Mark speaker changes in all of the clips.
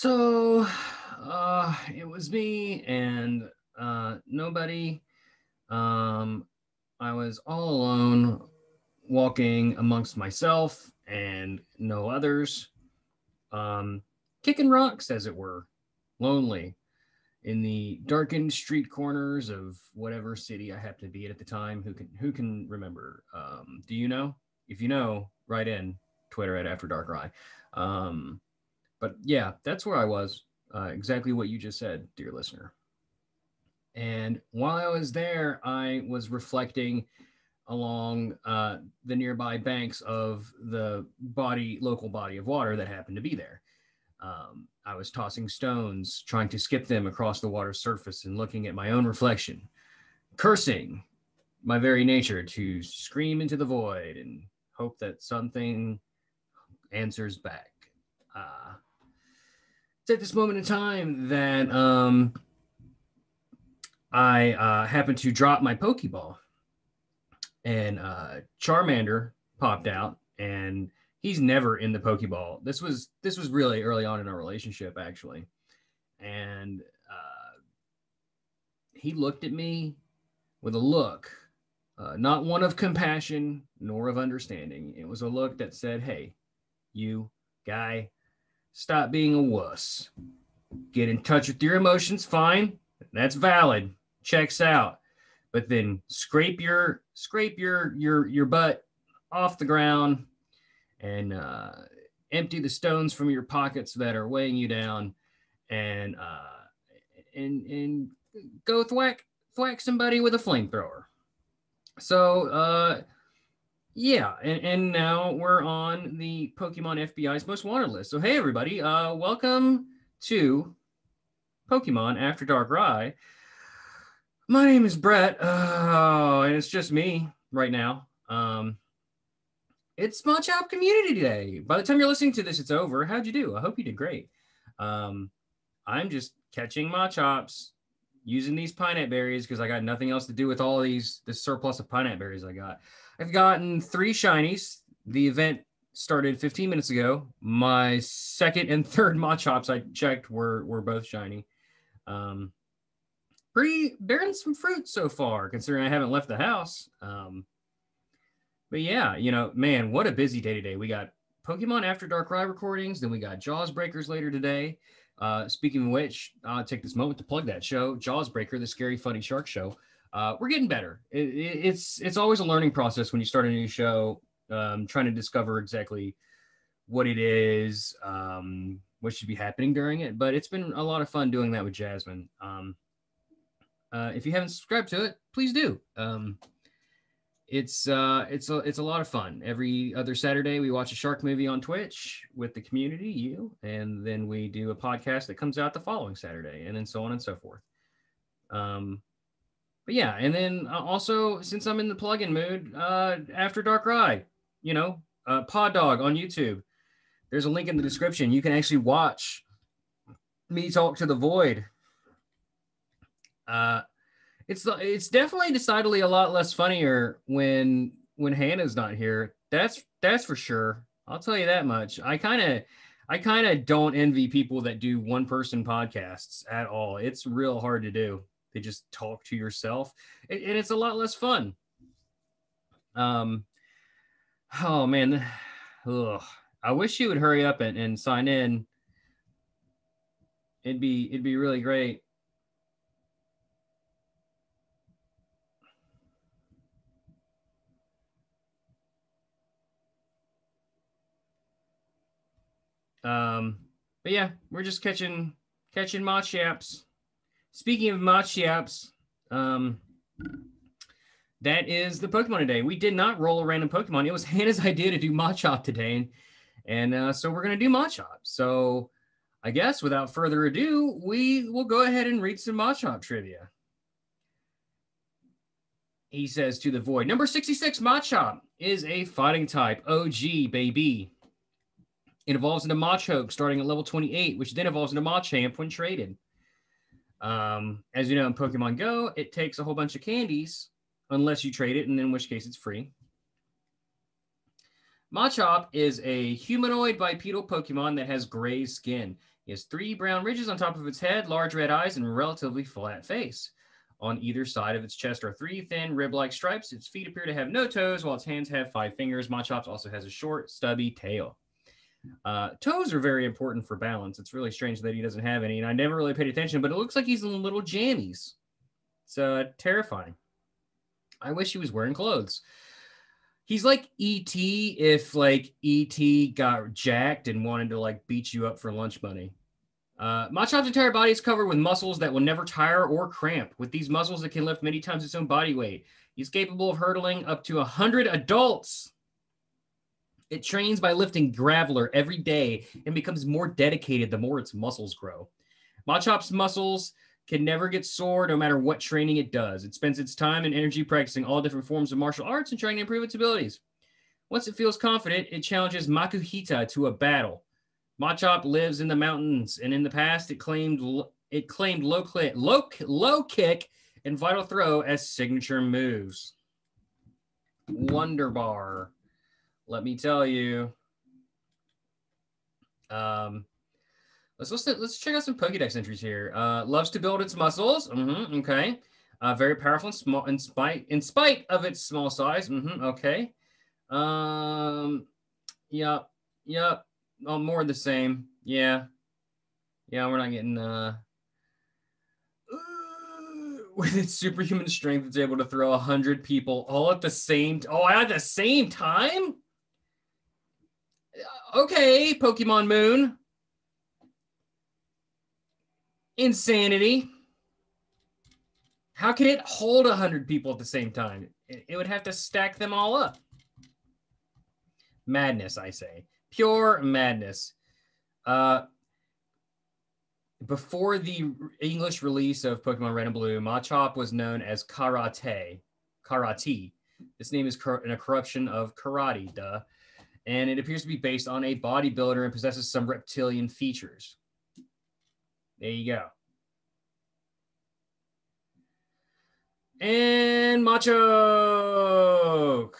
Speaker 1: So, it was me and nobody. Um, I was all alone, walking amongst myself and no others, um, kicking rocks, as it were, lonely in the darkened street corners of whatever city I happened to be at the time. Who can remember? Do you know? If you know, write in Twitter at After Dark Rye. Um, but yeah, that's where I was. Exactly what you just said, dear listener. And while I was there, I was reflecting along the nearby banks of the local body of water that happened to be there. I was tossing stones, trying to skip them across the water's surface and looking at my own reflection, cursing my very nature to scream into the void and hope that something answers back. Uh, it's at this moment in time that I happened to drop my Pokeball, and Charmander popped out, and he's never in the Pokeball. This was really early on in our relationship, actually, and he looked at me with a look, not one of compassion nor of understanding. It was a look that said, "Hey, you guy, stop being a wuss. Get in touch with your emotions, fine. That's valid. Checks out. But then scrape your butt off the ground and empty the stones from your pockets that are weighing you down, and and go thwack somebody with a flamethrower." So yeah, and now we're on the Pokemon FBI's most wanted list. So hey everybody, welcome to Pokemon After Dark Rye. My name is Bret, and it's just me right now. It's Machop Community Day. By the time you're listening to this, it's over. How'd you do? I hope you did great. I'm just catching Machops, using these pineapple berries because I got nothing else to do with all this surplus of pineapple berries I got. I've gotten 3 shinies. The event started 15 minutes ago. My second and third Machops I checked were both shiny. Pretty bearing some fruit so far, considering I haven't left the house. But yeah, man, what a busy day today. We got Pokemon After Dark Rye recordings, then we got Jaws Breakers later today. Speaking of which, I'll take this moment to plug that show, Jaws Breaker, the Scary Funny Shark Show. We're getting better. It's always a learning process when you start a new show, trying to discover exactly what it is, what should be happening during it. But it's been a lot of fun doing that with Jasmine. If you haven't subscribed to it, please do. It's a lot of fun. Every other Saturday, we watch a shark movie on Twitch with the community, and then we do a podcast that comes out the following Saturday, and then so on and so forth. But yeah, and then also, since I'm in the plug-in mood, After Dark Rye, Pod Dog on YouTube. There's a link in the description. You can actually watch me talk to the void. It's definitely decidedly a lot less funnier when Hannah's not here. That's for sure. I'll tell you that much. I kind of don't envy people that do one person podcasts at all. It's real hard to do. They just talk to yourself, and it's a lot less fun. Oh man, ugh. I wish you would hurry up and sign in. It'd be really great. But yeah, we're just catching Machops. Speaking of Machops, that is the Pokemon today. We did not roll a random Pokemon. It was Hannah's idea to do Machop today, and so we're gonna do Machop. So I guess without further ado, we will go ahead and read some Machop trivia. He says to the void, number 66 Machop is a fighting type. OG, baby. It evolves into Machoke starting at level 28, which then evolves into Machamp when traded. As you know, in Pokemon Go, it takes a whole bunch of candies unless you trade it, and in which case it's free. Machop is a humanoid bipedal Pokemon that has gray skin. He has 3 brown ridges on top of its head, large red eyes, and a relatively flat face. On either side of its chest are 3 thin rib-like stripes. Its feet appear to have no toes, while its hands have 5 fingers. Machop also has a short, stubby tail. Toes are very important for balance. It's really strange that he doesn't have any, and I never really paid attention, but it looks like he's in little jammies. It's terrifying. I wish he was wearing clothes. He's like E.T. if like E.T. got jacked and wanted to like beat you up for lunch money. Machop's entire body is covered with muscles that will never tire or cramp. With these muscles, it can lift many times its own body weight. He's capable of hurdling up to 100 adults. It trains by lifting Graveler every day and becomes more dedicated the more its muscles grow. Machop's muscles can never get sore no matter what training it does. It spends its time and energy practicing all different forms of martial arts and trying to improve its abilities. Once it feels confident, it challenges Makuhita to a battle. Machop lives in the mountains, and in the past, it claimed low kick and vital throw as signature moves. Wonder Bar. Let me tell you. Let's check out some Pokédex entries here. Loves to build its muscles. Okay. Very powerful and small in spite of its small size. Okay. Yep. Oh, more of the same. Yeah. We're not getting. With its superhuman strength, it's able to throw 100 people all at the same. At the same time. Okay, Pokemon Moon. Insanity. How can it hold 100 people at the same time? It would have to stack them all up. Madness, I say. Pure madness. Before the English release of Pokemon Red and Blue, Machop was known as Karate. This name is a corruption of karate, duh. And it appears to be based on a bodybuilder and possesses some reptilian features. There you go. And Machoke.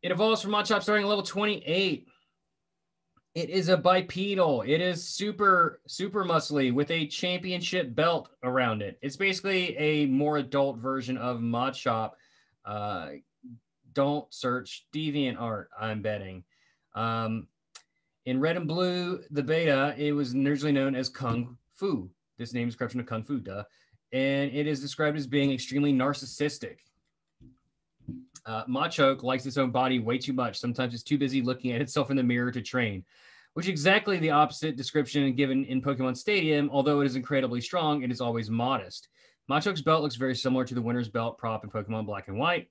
Speaker 1: It evolves from Machop starting at level 28. It is a bipedal. It is super muscly with a championship belt around it. It's basically a more adult version of Machop. Don't search DeviantArt, I'm betting. In Red and Blue, the beta, it was originally known as Kung Fu. This name is a corruption of Kung Fu, duh. And it is described as being extremely narcissistic. Machoke likes its own body way too much. Sometimes it's too busy looking at itself in the mirror to train, which is exactly the opposite description given in Pokemon Stadium. Although it is incredibly strong, it is always modest. Machoke's belt looks very similar to the winner's belt prop in Pokemon Black and White,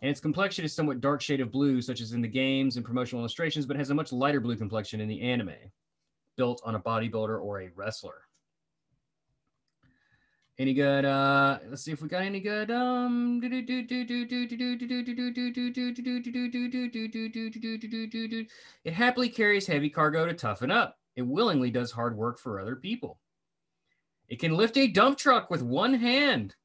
Speaker 1: and its complexion is somewhat dark shade of blue, such as in the games and promotional illustrations, but has a much lighter blue complexion in the anime, built on a bodybuilder or a wrestler. Any good, let's see if we got any good, it happily carries heavy cargo to toughen up. It willingly does hard work for other people. It can lift a dump truck with one hand.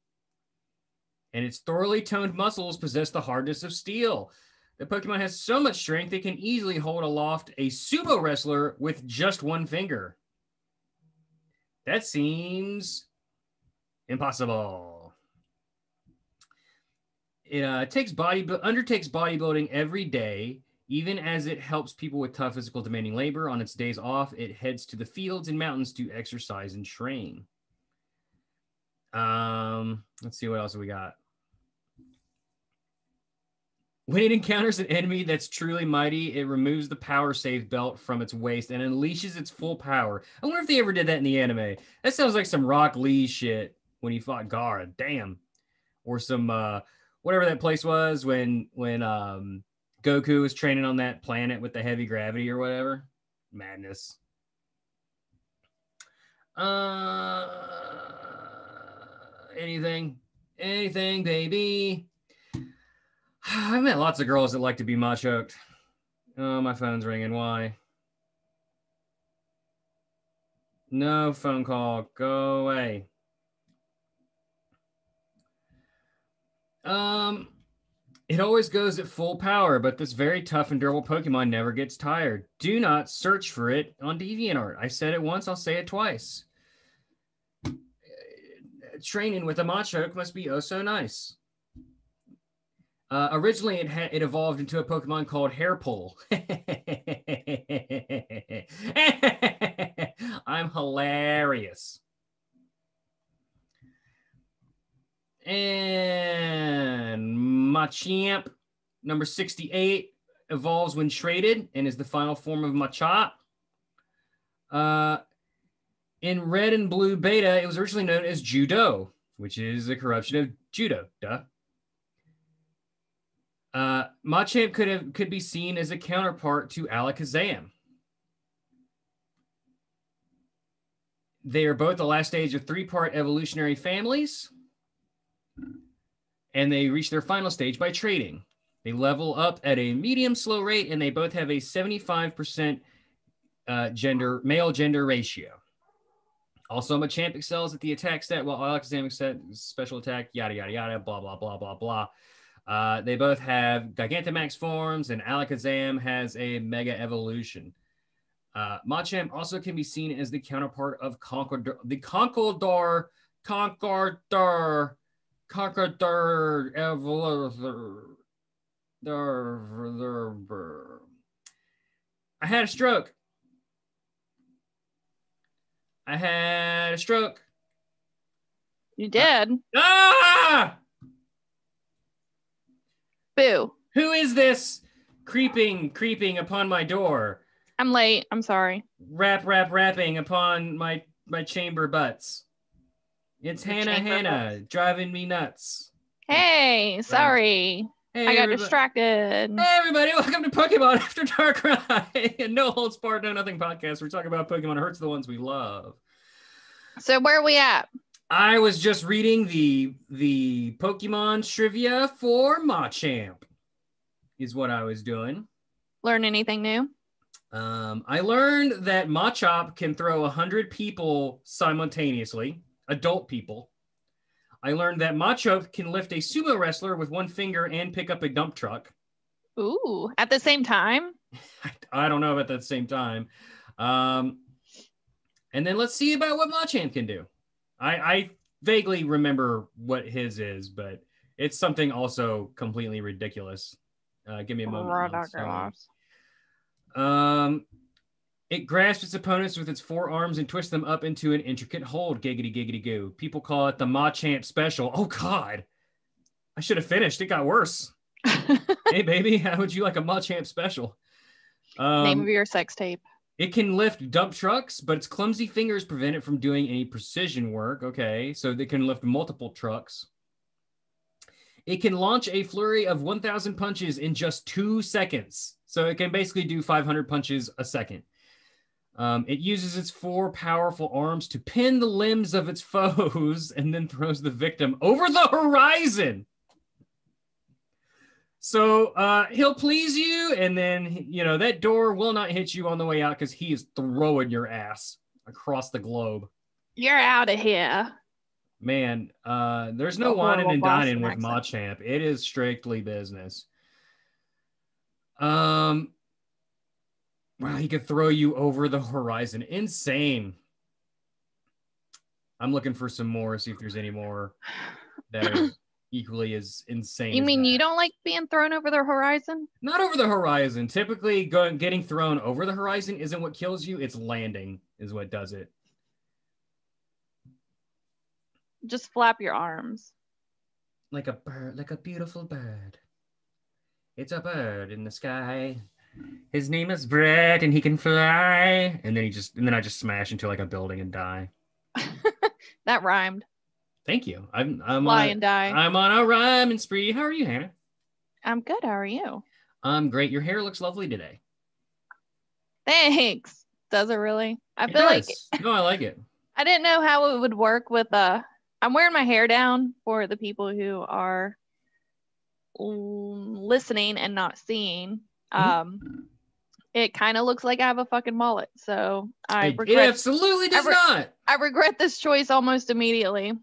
Speaker 1: And its thoroughly toned muscles possess the hardness of steel. The Pokemon has so much strength, it can easily hold aloft a sumo wrestler with just one finger. That seems impossible. It undertakes bodybuilding every day, even as it helps people with tough physical demanding labor. On its days off, it heads to the fields and mountains to exercise and train. Let's see what else we got. When it encounters an enemy that's truly mighty, it removes the power save belt from its waist and unleashes its full power. I wonder if they ever did that in the anime. That sounds like some Rock Lee shit when he fought Gaara. Damn. Or some whatever that place was when Goku was training on that planet with the heavy gravity or whatever. Madness. Anything, baby. I've met lots of girls that like to be machoked. Oh, my phone's ringing. Why? No phone call. Go away. It always goes at full power, but this very tough and durable Pokemon never gets tired. Do not search for it on DeviantArt. I said it once, I'll say it twice. Training with a Machop must be oh so nice. Originally, it evolved into a Pokemon called Hairpull. I'm hilarious. And Machamp, number 68, evolves when traded and is the final form of Machop. In red and blue beta, it was originally known as Judo, which is a corruption of Judo. Duh. Machamp could be seen as a counterpart to Alakazam. They are both the last stage of 3-part evolutionary families, and they reach their final stage by trading. They level up at a medium slow rate, and they both have a 75% male gender ratio. Also, Machamp excels at the attack stat, while Alakazam excels special attack, yada, yada, yada, blah, blah, blah, blah, blah. They both have Gigantamax forms, and Alakazam has a Mega Evolution. Machamp also can be seen as the counterpart of Conqueror Evolution. I had a stroke.
Speaker 2: You did.
Speaker 1: Ah!
Speaker 2: Boo.
Speaker 1: Who is this creeping upon my door?
Speaker 2: I'm late. I'm sorry.
Speaker 1: Rapping upon my chamber butts. It's Hannah driving me nuts.
Speaker 2: Hey, sorry.
Speaker 1: Hey,
Speaker 2: I got distracted.
Speaker 1: Hey, everybody. Welcome to Pokemon After Dark Ride, a no holds barred, no nothing podcast. We're talking about Pokemon. It hurts the ones we love.
Speaker 2: So where are we at?
Speaker 1: I was just reading the Pokemon trivia for Machamp is what I was doing.
Speaker 2: Learn anything new?
Speaker 1: I learned that Machop can throw 100 people simultaneously, adult people. I learned that Machop can lift a sumo wrestler with one finger and pick up a dump truck.
Speaker 2: Ooh, at the same time?
Speaker 1: I don't know about that at the same time. And then let's see about what Machamp can do. I vaguely remember what his is, but it's something also completely ridiculous. Give me a moment. It grasps its opponents with its forearms and twists them up into an intricate hold. Giggity, giggity, goo. People call it the Machamp Special. Oh, God. I should have finished. It got worse. Hey, baby, how would you like a Machamp Special?
Speaker 2: Name of your sex tape.
Speaker 1: It can lift dump trucks, but its clumsy fingers prevent it from doing any precision work. Okay, so they can lift multiple trucks. It can launch a flurry of 1,000 punches in just 2 seconds. So it can basically do 500 punches a second. It uses its 4 powerful arms to pin the limbs of its foes and then throws the victim over the horizon. So he'll please you, and then, you know, that door will not hit you on the way out because he is throwing your ass across the globe.
Speaker 2: You're out of here.
Speaker 1: Man, there's no whining and dining with Machamp. It is strictly business. Wow, he could throw you over the horizon. Insane. I'm looking for some more, see if there's any more that are equally as insane.
Speaker 2: You mean you don't like being thrown over the horizon?
Speaker 1: Not over the horizon. Typically, getting thrown over the horizon isn't what kills you. It's landing is what does it.
Speaker 2: Just flap your arms.
Speaker 1: Like a bird, like a beautiful bird. It's a bird in the sky. His name is Bret, and he can fly. And then I just smash into like a building and die.
Speaker 2: That rhymed.
Speaker 1: Thank you.
Speaker 2: Fly and die.
Speaker 1: I'm on a rhyming spree. How are you, Hannah?
Speaker 2: I'm good. How are you?
Speaker 1: I'm great. Your hair looks lovely today.
Speaker 2: Thanks. Does it really? I
Speaker 1: like it.
Speaker 2: I didn't know how it would work with I'm wearing my hair down for the people who are listening and not seeing. It kind of looks like I have a fucking mullet, so
Speaker 1: it absolutely does not.
Speaker 2: I regret this choice almost immediately.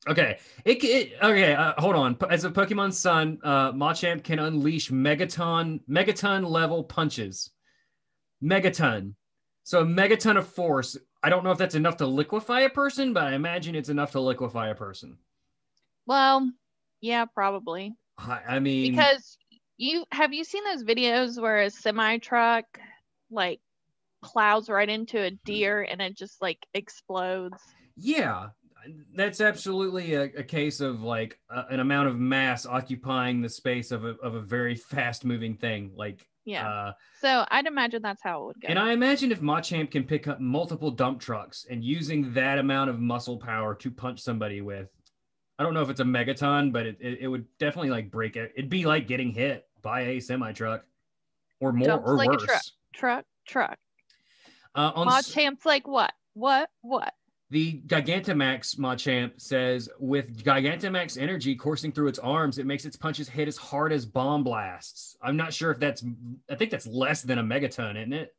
Speaker 1: Okay. Okay. Hold on. As a Pokemon son, Machamp can unleash megaton level punches. Megaton. So a megaton of force. I don't know if that's enough to liquefy a person, but I imagine it's enough to liquefy a person.
Speaker 2: Well, yeah, probably.
Speaker 1: I mean,
Speaker 2: Because you seen those videos where a semi truck like plows right into a deer and it just like explodes?
Speaker 1: yeah, that's absolutely a case of like an amount of mass occupying the space of a very fast moving thing. Like,
Speaker 2: Yeah. So I'd imagine that's how it would
Speaker 1: and
Speaker 2: go.
Speaker 1: I imagine if Machamp can pick up multiple dump trucks and using that amount of muscle power to punch somebody with, I don't know if it's a megaton, but it would definitely like break it. It'd be like getting hit by a semi truck or more
Speaker 2: Dumps
Speaker 1: or
Speaker 2: like a
Speaker 1: worse.
Speaker 2: truck.
Speaker 1: On
Speaker 2: Machamp's like what? What?
Speaker 1: The Gigantamax Machamp says, with Gigantamax energy coursing through its arms, it makes its punches hit as hard as bomb blasts. I'm not sure if I think that's less than a megaton, isn't it?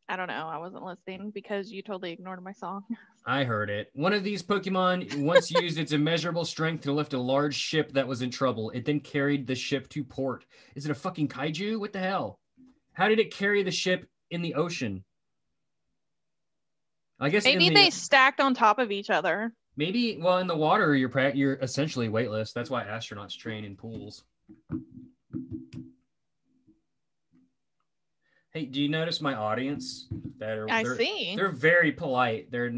Speaker 2: I don't know. I wasn't listening because you totally ignored my song.
Speaker 1: I heard it. One of these Pokemon once used its immeasurable strength to lift a large ship that was in trouble. It then carried the ship to port. Is it a fucking kaiju? What the hell? How did it carry the ship in the ocean? I guess
Speaker 2: Maybe they stacked on top of each other.
Speaker 1: Maybe, well, in the water, you're essentially weightless. That's why astronauts train in pools. Hey, do you notice my audience?
Speaker 2: I see.
Speaker 1: They're very polite. You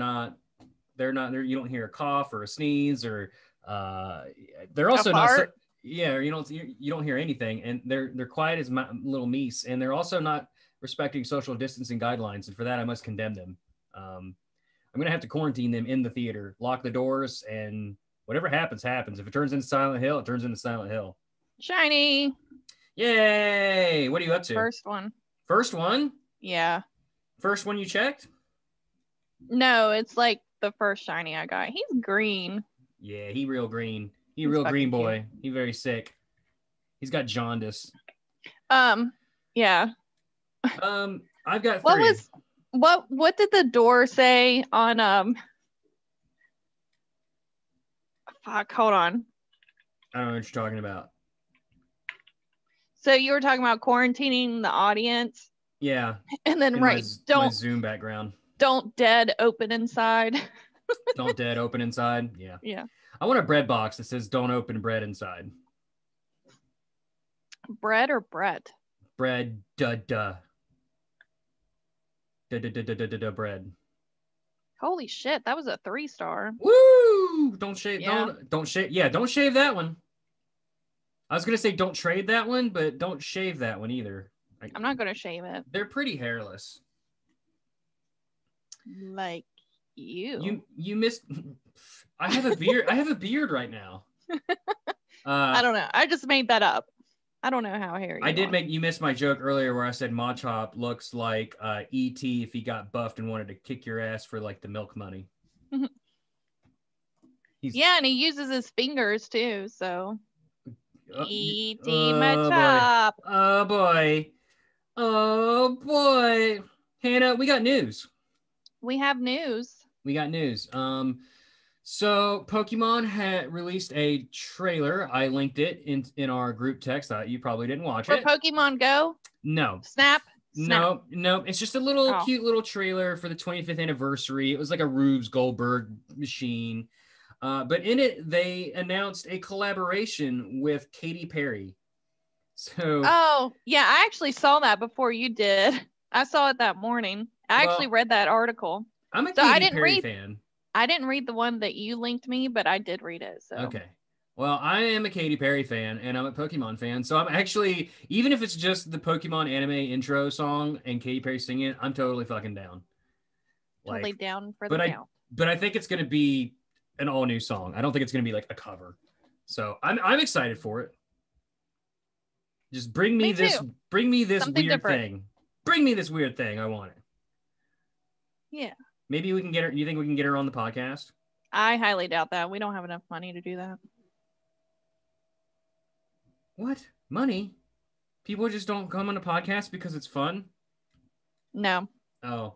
Speaker 1: don't hear a cough or a sneeze or they're also not so, yeah, you don't hear anything, and they're quiet as little meese, and they're also not respecting social distancing guidelines, and for that I must condemn them. I'm gonna have to quarantine them in the theater, lock the doors, and whatever happens, happens. If it turns into Silent Hill, it turns into Silent Hill.
Speaker 2: Shiny.
Speaker 1: Yay! What are you up to?
Speaker 2: First one.
Speaker 1: First one?
Speaker 2: Yeah.
Speaker 1: First one you checked?
Speaker 2: No, it's like the first shiny I got. He's green.
Speaker 1: Yeah, he real green. He's real green boy. Cute. He very sick. He's got jaundice.
Speaker 2: Yeah.
Speaker 1: I've got three.
Speaker 2: What did the door say on fuck, hold on.
Speaker 1: I don't know what you're talking about.
Speaker 2: So you were talking about quarantining the audience?
Speaker 1: Yeah.
Speaker 2: And then
Speaker 1: my Zoom background.
Speaker 2: Don't dead open inside.
Speaker 1: Don't dead open inside. Yeah.
Speaker 2: Yeah.
Speaker 1: I want a bread box that says don't open bread inside.
Speaker 2: Bread or Bret?
Speaker 1: Bread bread.
Speaker 2: Holy shit, that was a 3-star.
Speaker 1: Woo! Don't shave.
Speaker 2: Yeah.
Speaker 1: Don't shave. Yeah, don't shave that one. I was gonna say don't trade that one, but don't shave that one either.
Speaker 2: I'm not gonna shave it.
Speaker 1: They're pretty hairless.
Speaker 2: Like you.
Speaker 1: You missed. I have a beard. I have a beard right now.
Speaker 2: I don't know. I just made that up. I don't know how hairy.
Speaker 1: You missed my joke earlier where I said Machop looks like E.T. if he got buffed and wanted to kick your ass for like the milk money.
Speaker 2: Yeah, and he uses his fingers too, so E.T.
Speaker 1: Machop. Oh boy. Oh boy. Hannah, we got news.
Speaker 2: We have news.
Speaker 1: We got news. So Pokemon had released a trailer. I linked it in our group text. You probably didn't watch it.
Speaker 2: For Pokemon Go?
Speaker 1: No.
Speaker 2: Snap?
Speaker 1: No. It's just a cute little trailer for the 25th anniversary. It was like a Rube Goldberg machine. But in it, they announced a collaboration with Katy Perry. So.
Speaker 2: Oh, yeah. I actually saw that before you did. I saw it that morning. I actually read that article.
Speaker 1: I'm a Katy Perry fan.
Speaker 2: I didn't read the one that you linked me, but I did read it. So
Speaker 1: okay. Well, I am a Katy Perry fan and I'm a Pokemon fan. So I'm actually, even if it's just the Pokemon anime intro song and Katy Perry singing it, I'm totally fucking down.
Speaker 2: Totally down for the count.
Speaker 1: But I think it's going to be an all new song. I don't think it's going to be like a cover. So I'm excited for it. Just bring me this
Speaker 2: Something
Speaker 1: weird
Speaker 2: different.
Speaker 1: thing. Bring me this weird thing. I want it.
Speaker 2: Yeah.
Speaker 1: Maybe we can get her. You think we can get her on the podcast?
Speaker 2: I highly doubt that. We don't have enough money to do that.
Speaker 1: What? Money? People just don't come on a podcast because it's fun?
Speaker 2: No.
Speaker 1: Oh.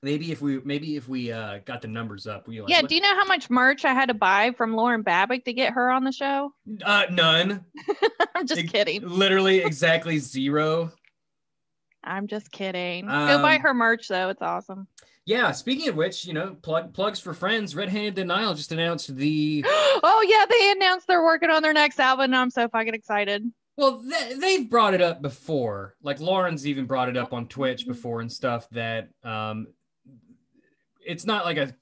Speaker 1: maybe if we got the numbers up, we like
Speaker 2: Yeah, do you know how much merch I had to buy from Lauren Babick to get her on the show?
Speaker 1: None.
Speaker 2: I'm just kidding.
Speaker 1: Literally exactly zero.
Speaker 2: I'm just kidding. Go buy her merch though. It's awesome.
Speaker 1: Yeah, speaking of which, plugs for friends. Red Handed Denial just announced the.
Speaker 2: Oh yeah, they announced they're working on their next album, and I'm so fucking excited.
Speaker 1: Well, they've brought it up before. Like Lauren's even brought it up on Twitch before and stuff. That it's not like a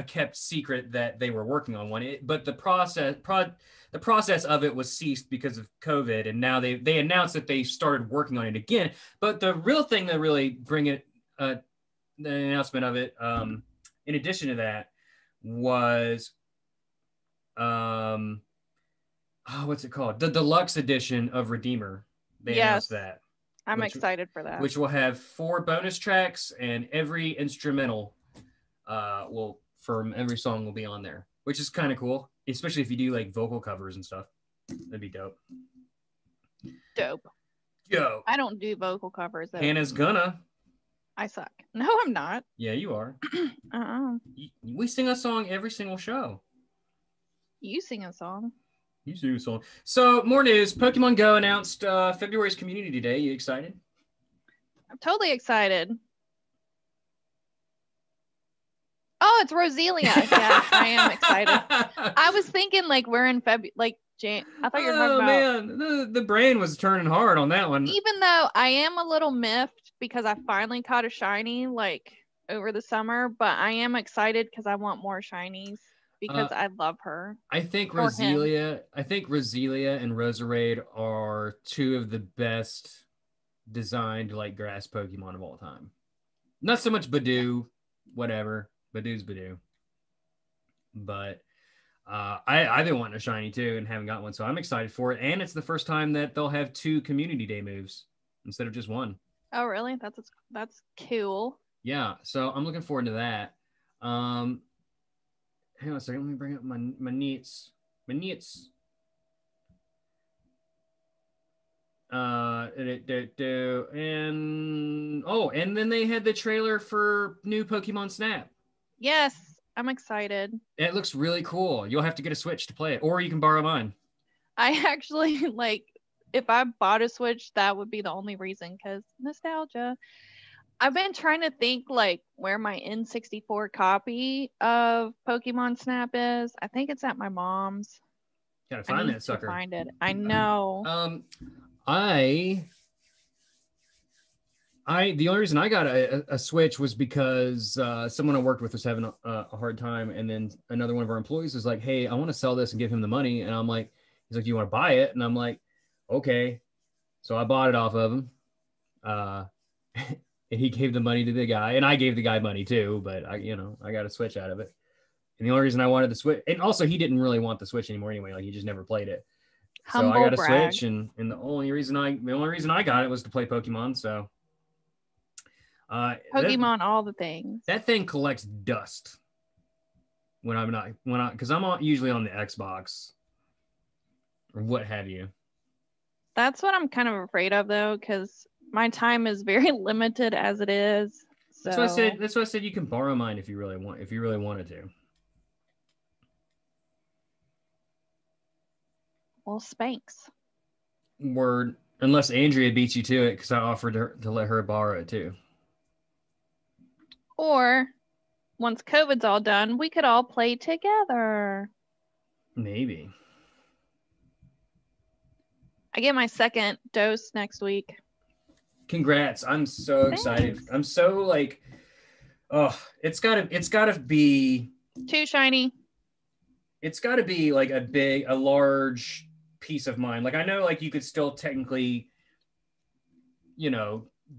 Speaker 1: kept secret that they were working on one. But the process of it was ceased because of COVID, and now they announced that they started working on it again. But the real thing that really bring it. The announcement of it, in addition to that, was what's it called? The deluxe edition of Redeemer. They announced that.
Speaker 2: I'm excited for that.
Speaker 1: Which will have 4 bonus tracks, and every instrumental from every song will be on there, which is kind of cool, especially if you do like vocal covers and stuff. That'd be dope. Yo.
Speaker 2: I don't do vocal covers though.
Speaker 1: Hannah's gonna.
Speaker 2: I suck. No, I'm not.
Speaker 1: Yeah, you are. We sing a song every single show.
Speaker 2: You sing a song.
Speaker 1: You sing a song. So, more news. Pokemon Go announced February's Community Day. You excited?
Speaker 2: I'm totally excited. Oh, it's Roselia. Yeah, I am excited. I was thinking like we're in February, like I thought you were talking about.
Speaker 1: Man, the brain was turning hard on that one.
Speaker 2: Even though I am a little miffed because I finally caught a shiny like over the summer, but I am excited because I want more shinies because I love her.
Speaker 1: I think Roselia and Roserade are 2 of the best designed like grass Pokemon of all time. Not so much Badoo, whatever. Badoo's Badoo. But I've been wanting a shiny too and haven't got one, so I'm excited for it. And it's the first time that they'll have 2 Community Day moves instead of just 1.
Speaker 2: Oh, really? That's cool.
Speaker 1: Yeah, so I'm looking forward to that. Hang on a second. Let me bring up my neats. My neats. And then they had the trailer for new Pokemon Snap.
Speaker 2: Yes, I'm excited.
Speaker 1: It looks really cool. You'll have to get a Switch to play it, or you can borrow mine.
Speaker 2: I actually like if I bought a Switch, that would be the only reason because nostalgia. I've been trying to think like where my N64 copy of Pokemon Snap is. I think it's at my mom's.
Speaker 1: Gotta find that sucker.
Speaker 2: Find it. I know.
Speaker 1: The only reason I got a Switch was because someone I worked with was having a hard time, and then another one of our employees was like, "Hey, I want to sell this and give him the money," and I'm like, "He's like, you want to buy it?" And I'm like, "Okay," so I bought it off of him, and he gave the money to the guy, and I gave the guy money too, but I got a Switch out of it, and the only reason I wanted the Switch, and also he didn't really want the Switch anymore anyway, like he just never played it. So I got a Switch, and the only reason I got it was to play Pokemon. So
Speaker 2: Pokemon, all the things.
Speaker 1: That thing collects dust because I'm usually on the Xbox or what have you.
Speaker 2: That's what I'm kind of afraid of though, because my time is very limited as it is. So.
Speaker 1: That's why I said you can borrow mine if you really wanted to.
Speaker 2: Well, Spanx.
Speaker 1: Word. Unless Andrea beats you to it, because I offered her to let her borrow it too.
Speaker 2: Or once COVID's all done, we could all play together.
Speaker 1: Maybe.
Speaker 2: I get my second dose next week.
Speaker 1: Congrats. I'm so excited. I'm so like, oh, it's gotta be
Speaker 2: too shiny.
Speaker 1: It's gotta be like a large piece of mind. Like I know like you could still technically,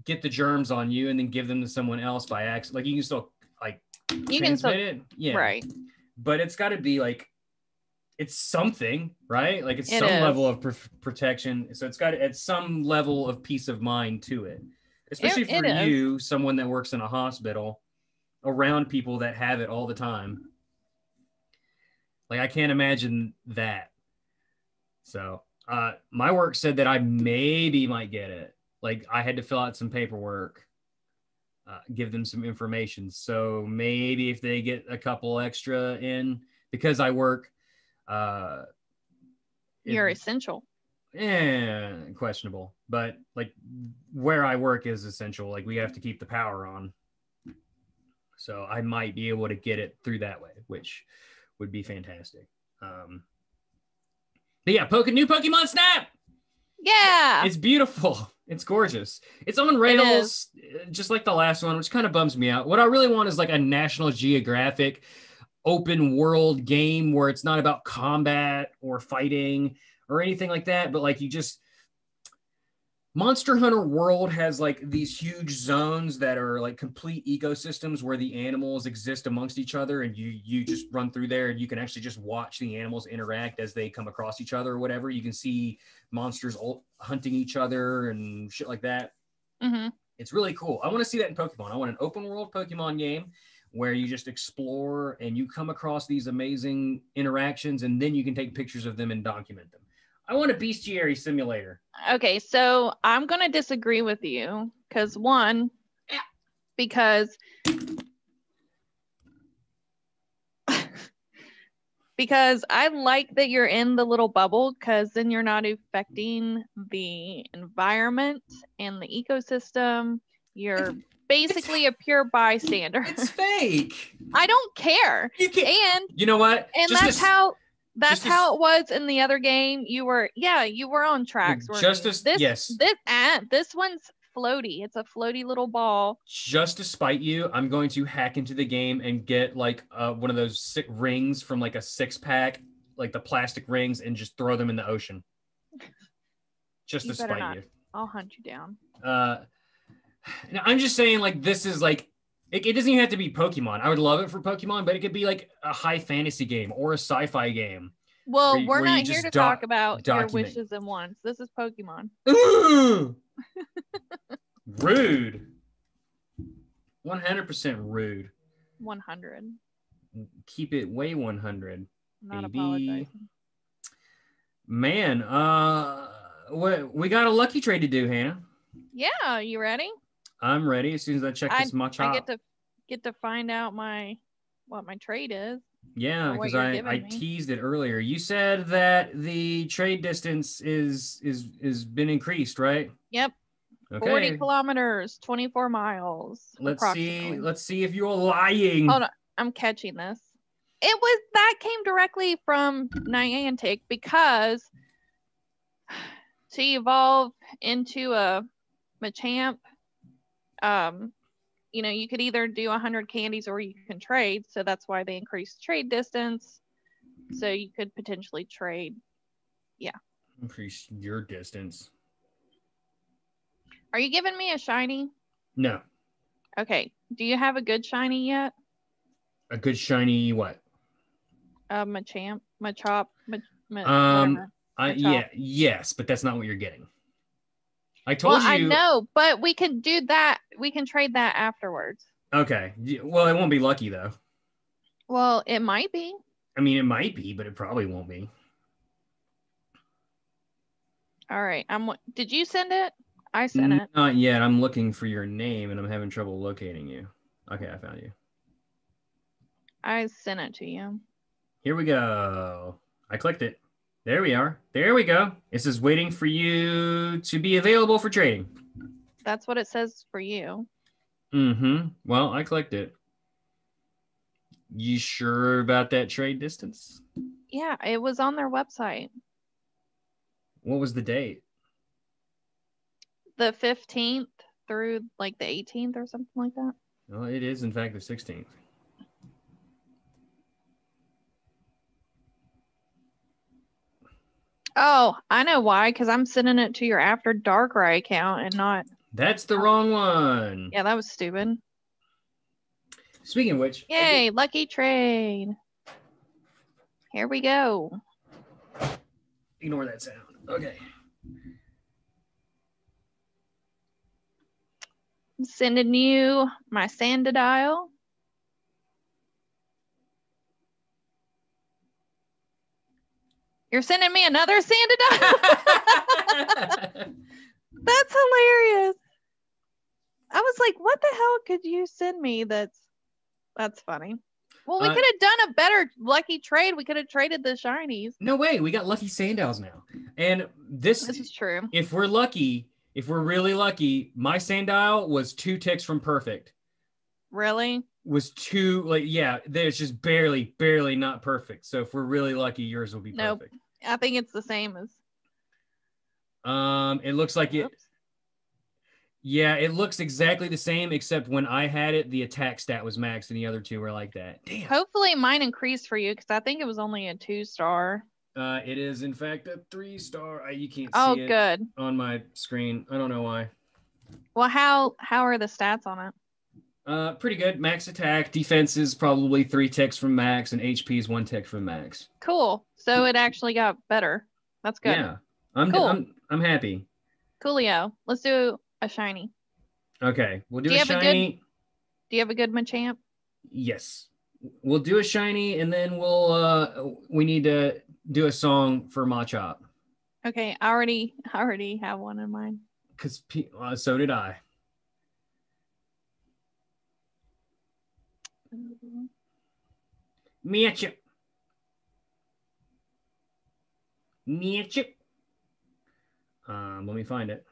Speaker 1: get the germs on you and then give them to someone else by accident. Like you can still like transmit it. Yeah.
Speaker 2: Right.
Speaker 1: But it's gotta be like, it's something, right? Like it's some level of protection. So it's got some level of peace of mind to it, especially for you, someone that works in a hospital around people that have it all the time. Like I can't imagine that. So my work said that I maybe might get it. Like I had to fill out some paperwork. give them some information. So maybe if they get a couple extra in, because I work,
Speaker 2: you're essential.
Speaker 1: Questionable, but like where I work is essential. Like we have to keep the power on. So I might be able to get it through that way, which would be fantastic. But yeah, new Pokemon Snap.
Speaker 2: Yeah.
Speaker 1: It's beautiful. It's gorgeous. It's on rails, just like the last one, which kind of bums me out. What I really want is like a National Geographic open world game where it's not about combat or fighting or anything like that, but like Monster Hunter World has like these huge zones that are like complete ecosystems where the animals exist amongst each other, and you just run through there and you can actually just watch the animals interact as they come across each other or whatever. You can see monsters hunting each other and shit like that.
Speaker 2: Mm-hmm.
Speaker 1: It's really cool. I want to see that in Pokemon. I want an open world Pokemon game where you just explore and you come across these amazing interactions, and then you can take pictures of them and document them. I want a bestiary simulator.
Speaker 2: Okay, so I'm going to disagree with you because because I like that you're in the little bubble, because then you're not affecting the environment and the ecosystem. You're basically a pure bystander.
Speaker 1: It's fake.
Speaker 2: I don't care.
Speaker 1: You can't.
Speaker 2: And
Speaker 1: you know what?
Speaker 2: And that's how it was in the other game. You were on tracks. This one's floaty. It's a floaty little ball.
Speaker 1: Just to spite you, I'm going to hack into the game and get like one of those rings from like a 6-pack, like the plastic rings, and just throw them in the ocean. Just to spite you.
Speaker 2: I'll hunt you down.
Speaker 1: I'm just saying, like, this is like, it doesn't even have to be Pokemon. I would love it for Pokemon, but it could be like a high fantasy game or a sci-fi game.
Speaker 2: Well, we're not here to talk about your wishes and wants. This is Pokemon.
Speaker 1: Rude. 100% rude.
Speaker 2: 100.
Speaker 1: Keep it way 100.
Speaker 2: I'm not apologizing.
Speaker 1: Man, we got a lucky trade to do, Hannah.
Speaker 2: Yeah, you ready?
Speaker 1: I'm ready. As soon as I check this Machop.
Speaker 2: I get to find out what my trade is.
Speaker 1: Yeah, because I teased it earlier. You said that the trade distance is been increased, right?
Speaker 2: Yep.
Speaker 1: Okay.
Speaker 2: 40 kilometers, 24 miles.
Speaker 1: Let's see if you're lying.
Speaker 2: Hold on, I'm catching this. That came directly from Niantic, because to evolve into a Machamp, you could either do 100 candies or you can trade. So that's why they increased trade distance. So you could potentially trade. Yeah.
Speaker 1: Increase your distance.
Speaker 2: Are you giving me a shiny?
Speaker 1: No.
Speaker 2: Okay. Do you have a good shiny yet?
Speaker 1: A good shiny what?
Speaker 2: Machop.
Speaker 1: Yes, but that's not what you're getting. I told you.
Speaker 2: I know, but we can do that. We can trade that afterwards.
Speaker 1: Okay. Well, it won't be lucky though.
Speaker 2: Well, it might be.
Speaker 1: I mean, it might be, but it probably won't be.
Speaker 2: All right. Did you send it? I sent it.
Speaker 1: Not yet. I'm looking for your name and I'm having trouble locating you. Okay, I found you.
Speaker 2: I sent it to you.
Speaker 1: Here we go. I clicked it. There we are. There we go. It says waiting for you to be available for trading.
Speaker 2: That's what it says for you.
Speaker 1: Mm-hmm. Well, I clicked it. You sure about that trade distance?
Speaker 2: Yeah, it was on their website.
Speaker 1: What was the date?
Speaker 2: The 15th through like the 18th or something like that.
Speaker 1: Well, it is in fact the 16th.
Speaker 2: Oh, I know why, because I'm sending it to your After Darkrai account and not...
Speaker 1: That's the wrong one.
Speaker 2: Yeah, that was stupid.
Speaker 1: Speaking of which...
Speaker 2: Yay, lucky trade. Here we go.
Speaker 1: Ignore that sound. Okay.
Speaker 2: I'm sending you my Sandadial. You're sending me another Sandadial? That's hilarious. I was like, what the hell could you send me? That's funny. Well, we could have done a better lucky trade. We could have traded the shinies.
Speaker 1: No way. We got lucky sandals now. And this
Speaker 2: is true.
Speaker 1: If we're lucky, if we're really lucky, my sandal was 2 ticks from perfect.
Speaker 2: Really?
Speaker 1: Was 2, like, yeah, there's just barely not perfect. So if we're really lucky, yours will be perfect.
Speaker 2: Nope. I think it's the same as.
Speaker 1: It looks like it. Yeah, it looks exactly the same, except when I had it, the attack stat was max, and the other 2 were like that. Damn.
Speaker 2: Hopefully mine increased for you, because I think it was only a 2-star.
Speaker 1: It is, in fact, a 3-star. You can't see it
Speaker 2: good.
Speaker 1: on my screen. I don't know why.
Speaker 2: Well, how are the stats on
Speaker 1: it? Pretty good. Max attack. Defense is probably 3 ticks from max, and HP is 1 tick from max.
Speaker 2: Cool. So it actually got better. That's good.
Speaker 1: Yeah. I'm happy.
Speaker 2: Coolio. Let's do a shiny.
Speaker 1: Okay, we'll do a shiny.
Speaker 2: Do you have a good Machamp?
Speaker 1: Yes, we'll do a shiny, and then we need to do a song for Machop.
Speaker 2: Okay, I already have one in mind.
Speaker 1: Because so did I. Machop. Let me find it.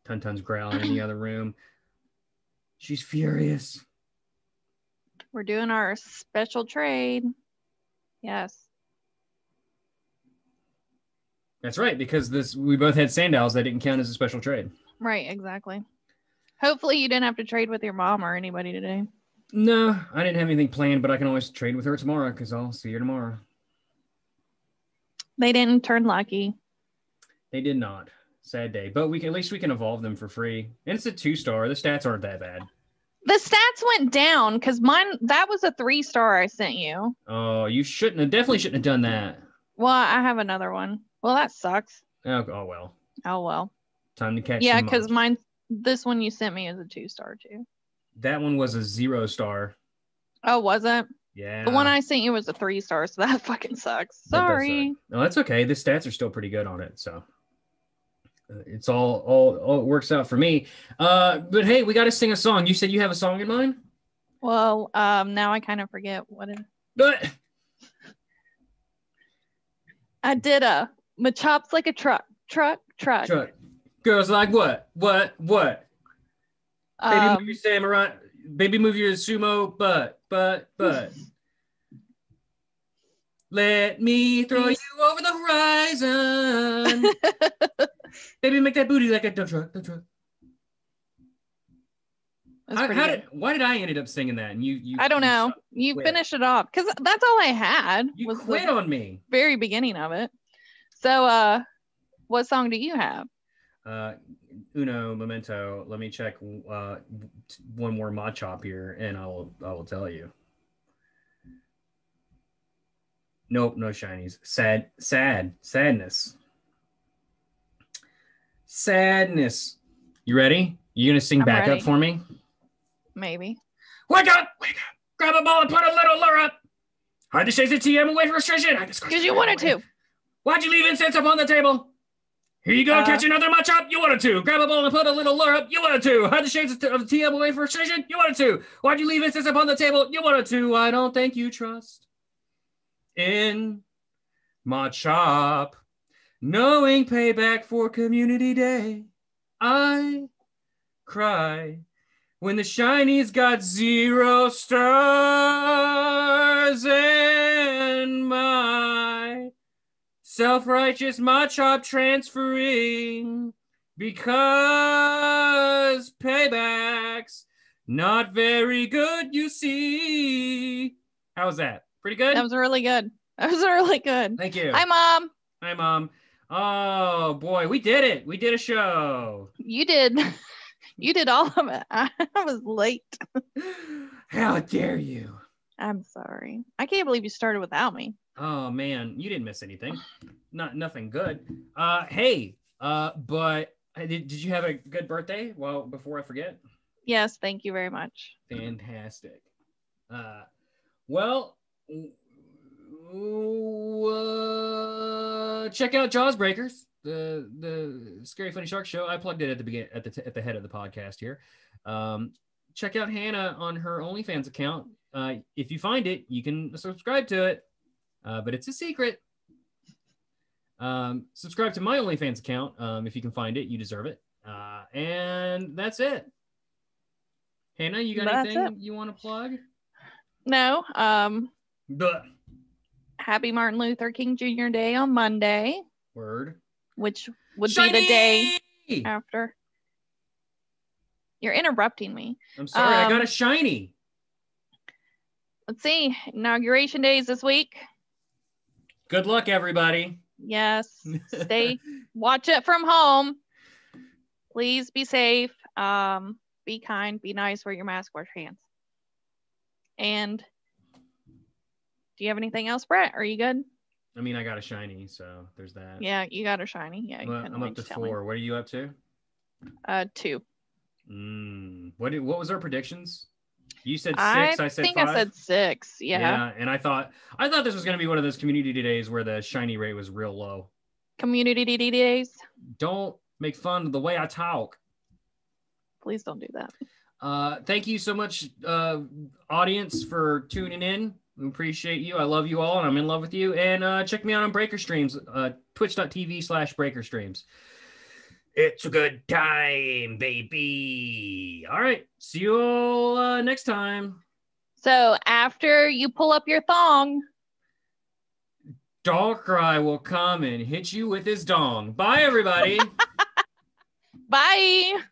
Speaker 1: Tuntun's growling in the other room. She's furious.
Speaker 2: We're doing our special trade. Yes.
Speaker 1: That's right, because we both had sandals that didn't count as a special trade.
Speaker 2: Right, exactly. Hopefully you didn't have to trade with your mom or anybody today.
Speaker 1: No, I didn't have anything planned, but I can always trade with her tomorrow because I'll see her tomorrow.
Speaker 2: They didn't turn lucky.
Speaker 1: They did not. Sad day. But at least we can evolve them for free. And it's a 2-star. The stats aren't that bad.
Speaker 2: The stats went down because that was a 3-star I sent you.
Speaker 1: Oh, you definitely shouldn't have done that.
Speaker 2: Well, I have another one. Well, that sucks.
Speaker 1: Oh well.
Speaker 2: Oh well.
Speaker 1: Time to catch.
Speaker 2: Yeah, because this one you sent me is a 2-star too.
Speaker 1: That one was a 0-star.
Speaker 2: Oh, was it?
Speaker 1: Yeah.
Speaker 2: The one I sent you was a 3-star, so that fucking sucks. Sorry.
Speaker 1: No, that's okay. The stats are still pretty good on it, so it's all it works out for me. But hey, we got to sing a song. You said you have a song in mind?
Speaker 2: Well, now I kind of forget what it.
Speaker 1: But
Speaker 2: I did a Machop's like a truck.
Speaker 1: Girls like what? Baby move your samurai. Baby move your sumo butt. Let me throw you over the horizon. Baby, make that booty like a dump truck. Why did I ended up singing that? And you
Speaker 2: I don't know. You finished it off because that's all I had.
Speaker 1: You quit on me.
Speaker 2: Very beginning of it. So, what song do you have?
Speaker 1: Uno Memento. Let me check one more Machop here, and I will tell you. Nope, no shinies. Sadness. You ready? You gonna sing back up for me?
Speaker 2: Maybe.
Speaker 1: Wake up! Grab a ball and put a little lure up. Hard to chase the TM away from frustration.
Speaker 2: Because you wanted to.
Speaker 1: Why'd you leave incense up on the table? Here you go, catch another Machop. You wanted to. Grab a ball and put a little lure up. You wanted to. Hide the shades of the TM away from frustration. You wanted to. Why'd you leave incense up on the table? You wanted to. I don't think you trust in Machop. Knowing payback for Community Day. I cry when the shinies got 0 stars and my self-righteous Machop transferring because payback's not very good, you see. How was that? Pretty good?
Speaker 2: That was really good.
Speaker 1: Thank you.
Speaker 2: Hi, Mom.
Speaker 1: Oh, boy. We did it. We did a show.
Speaker 2: You did. You did all of it. I was late.
Speaker 1: How dare you?
Speaker 2: I'm sorry. I can't believe you started without me.
Speaker 1: Oh, man. You didn't miss anything. Nothing good. Hey, but did you have a good birthday? Well, before I forget.
Speaker 2: Yes, thank you very much.
Speaker 1: Fantastic. Well, check out Jaws Breakers, the Scary Funny Shark show. I plugged it at the beginning, at the head of the podcast here. Check out Hannah on her OnlyFans account. If you find it, you can subscribe to it, but it's a secret. Subscribe to my OnlyFans account. If you can find it, you deserve it. And that's it. Hannah, you got anything you want to plug?
Speaker 2: No.
Speaker 1: Duh.
Speaker 2: Happy Martin Luther King Jr. Day on Monday.
Speaker 1: Word.
Speaker 2: Which would
Speaker 1: Shiny!
Speaker 2: be the day after. You're interrupting me.
Speaker 1: I'm sorry, I got a shiny.
Speaker 2: Let's see. Inauguration Day is this week.
Speaker 1: Good luck, everybody.
Speaker 2: Yes. Watch it from home. Please be safe. Be kind. Be nice. Wear your mask. Wash your hands. And do you have anything else, Bret? Are you good?
Speaker 1: I mean, I got a shiny, so there's that.
Speaker 2: Yeah, you got a shiny. Yeah,
Speaker 1: I'm up to 4. What are you up to?
Speaker 2: 2.
Speaker 1: What was our predictions? You said 6. I said 5.
Speaker 2: I think I said 6. Yeah.
Speaker 1: Yeah, and I thought this was going to be one of those community days where the shiny rate was real low. Community days. Don't make fun of the way I talk.
Speaker 2: Please don't do that.
Speaker 1: Thank you so much, audience, for tuning in. We appreciate you. I love you all, and I'm in love with you. And check me out on Breaker Streams, twitch.tv/Breaker Streams. It's a good time, baby. All right. See you all next time.
Speaker 2: So after you pull up your thong,
Speaker 1: Darkrai will come and hit you with his dong. Bye, everybody.
Speaker 2: Bye.